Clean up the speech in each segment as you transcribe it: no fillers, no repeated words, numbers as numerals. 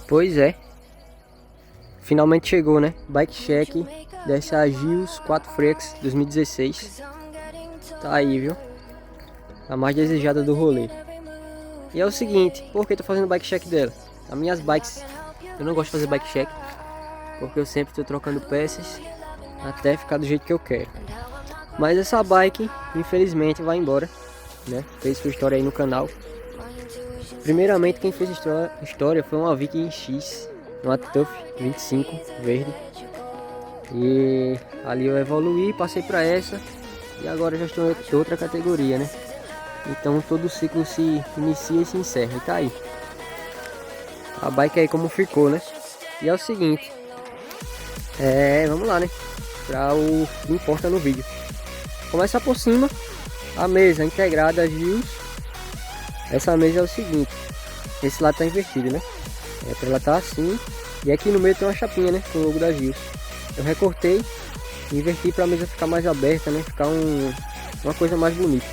Pois é, finalmente chegou, né? Bike Check dessa Gios 4 Freaks 2016. Tá aí, viu? A mais desejada do rolê. E é o seguinte, por que eu tô fazendo bike check dela? As minhas bikes, eu não gosto de fazer bike check, porque eu sempre tô trocando peças até ficar do jeito que eu quero. Mas essa bike, infelizmente, vai embora, né? Fez sua história aí no canal. Primeiramente, quem fez história foi uma Viking X, uma Tuff 25 verde. E ali eu evoluí, passei para essa e agora já estou em outra categoria, né? Então todo ciclo se inicia e se encerra. E tá aí a bike aí como ficou, né? E é o seguinte, vamos lá, né? Para o que importa no vídeo. Começa por cima, a mesa integrada Gios. Essa mesa é o seguinte, esse lado tá invertido, né? É para ela tá assim. E aqui no meio tem uma chapinha, né? Com o logo da Gios. Eu recortei e inverti para a mesa ficar mais aberta, né? Ficar uma coisa mais bonita,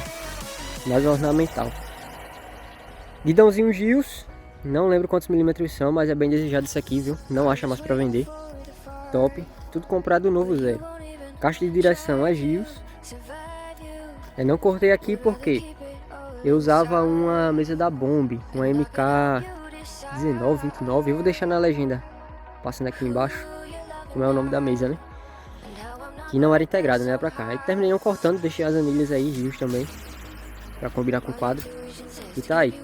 mais ornamental. Guidãozinho Gios, não lembro quantos milímetros são, mas é bem desejado isso aqui, viu? Não acha mais para vender. Top, tudo comprado novo, zero. Caixa de direção é Gios. Eu não cortei aqui porque eu usava uma mesa da Bomb, uma MK19, 29. Eu vou deixar na legenda, passando aqui embaixo, como é o nome da mesa, né? Que não era integrada, né? Pra cá. Aí terminei não cortando, deixei as anilhas aí, Gios também, pra combinar com o quadro. E tá aí.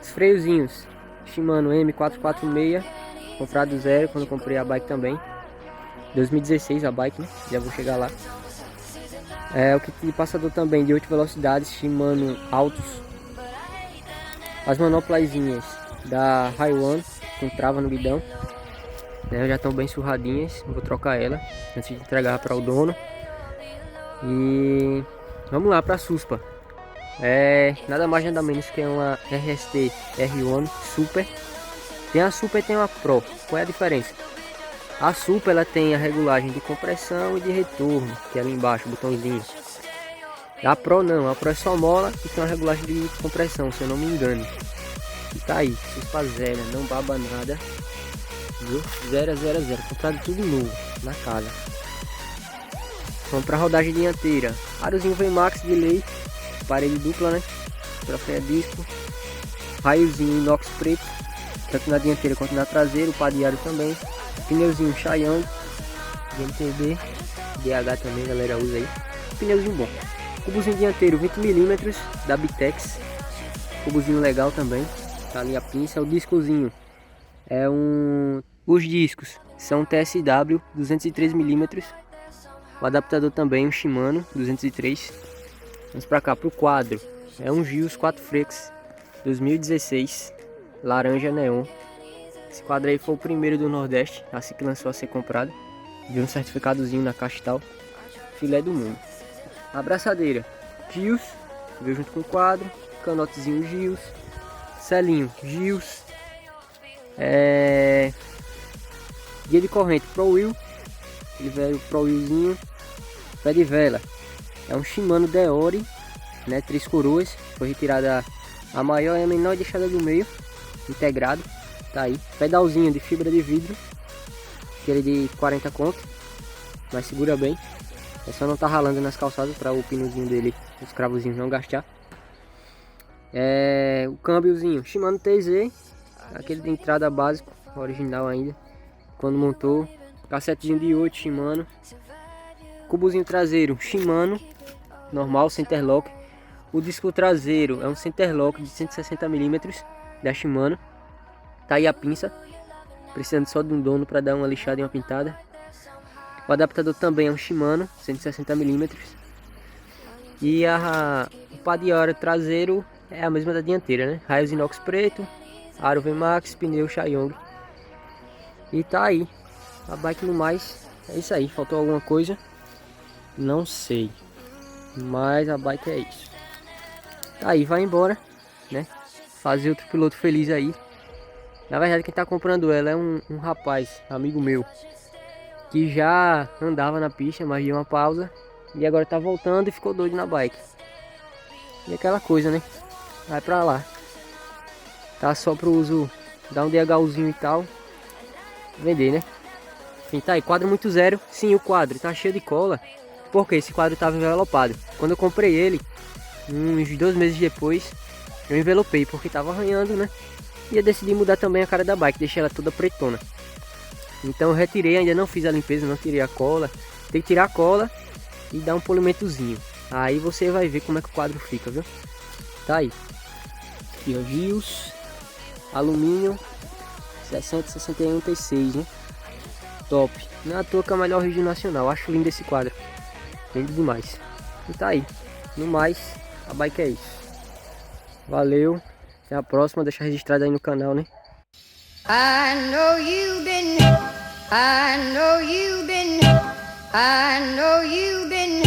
Os freiozinhos Shimano M446, comprado zero quando eu comprei a bike também. 2016 a bike, né? Já vou chegar lá. O kit de passador também de 8 velocidades, Shimano Altos. As manoplazinhas da Haiwan com trava no guidão, né? Já estão bem surradinhas, vou trocar ela antes de entregar para o dono. E vamos lá para a Suspa. Nada mais nada menos que uma RST R1 Super. Tem a Super e tem a Pro. Qual é a diferença? A Super ela tem a regulagem de compressão e de retorno, que é ali embaixo, o botãozinho. A Pro não, a Pro é só mola e tem uma regulagem de compressão, se eu não me engano. E tá aí, Suspa zero, não baba nada, viu? 0, 0, 0, comprado tudo novo, na casa. Vamos para rodagem dianteira. Arozinho VMAX de lei, parede dupla, né? Troféu disco. Raiozinho inox preto, tanto na dianteira quanto na traseira, o pá de aro também. Pneuzinho Chayang, MTB, DH também, galera usa aí. Pneuzinho bom. Cubozinho dianteiro 20mm da Bitex. Cubozinho legal também. Tá ali a pinça. O discozinho os discos são TSW 203mm. O adaptador também um Shimano 203. Vamos pra cá pro quadro. É um Gios 4 Freaks 2016, laranja neon. Esse quadro aí foi o primeiro do Nordeste, assim que lançou a ser comprado. Viu um certificadozinho na caixa e tal. Filé do mundo. A abraçadeira Gios, veio junto com o quadro. Canotezinho Gios. Selinho Gios. Guia de corrente Pro Wheel. Ele veio Pro Wheelzinho. Pé de vela. É um Shimano Deore, né? 3 coroas. Foi retirada a maior e a menor, deixada do meio. Integrado. Tá aí. Pedalzinho de fibra de vidro. Aquele de 40 conto. Mas segura bem. É só não tá ralando nas calçadas para o pinozinho dele, os cravozinhos não gastar. O câmbiozinho Shimano TZ. Aquele de entrada básico, original ainda. Quando montou. Cassetezinho de 8 Shimano. Cubozinho traseiro Shimano. Normal, centerlock. O disco traseiro é um centerlock de 160mm da Shimano. Tá aí a pinça, precisando só de um dono para dar uma lixada e uma pintada. O adaptador também é um Shimano 160mm. E o pá de aro traseiro é a mesma da dianteira, né? Raios inox preto, aro VMAX, pneu Chayong. E tá aí a bike. No mais é isso aí. Faltou alguma coisa? Não sei, mas a bike é isso. Tá aí, vai embora, né? Fazer outro piloto feliz aí. Na verdade quem tá comprando ela é um rapaz, amigo meu, que já andava na pista, mas deu uma pausa. E agora tá voltando e ficou doido na bike. E aquela coisa, né? Vai pra lá. Tá só pro uso, dar um DHUzinho e tal. Vender, né? Enfim, tá aí, quadro muito zero. Sim, o quadro tá cheio de cola, porque esse quadro tava envelopado. Quando eu comprei ele, uns 2 meses depois, eu envelopei, porque tava arranhando, né? E eu decidi mudar também a cara da bike, deixei ela toda pretona. Então eu retirei, ainda não fiz a limpeza, não tirei a cola. Tem que tirar a cola e dar um polimentozinho. Aí você vai ver como é que o quadro fica, viu? Tá aí. Aqui, ó, Gios, alumínio, 60, 61, T6, né? Top. Não é à toa que é o melhor vídeo nacional. Acho lindo esse quadro. Lindo demais. E tá aí. No mais, a bike é isso. Valeu. Até a próxima. Deixa registrado aí no canal, né? I know you've been, I know you've been, I know you've been,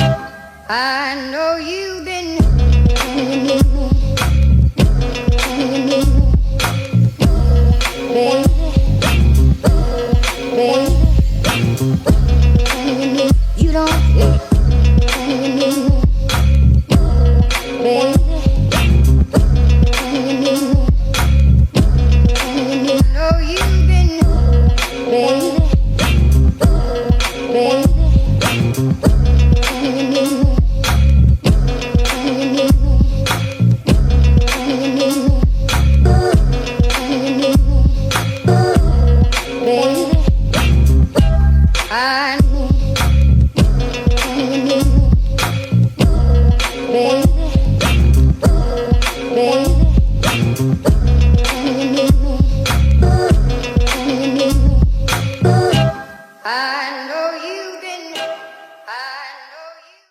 I know you've been.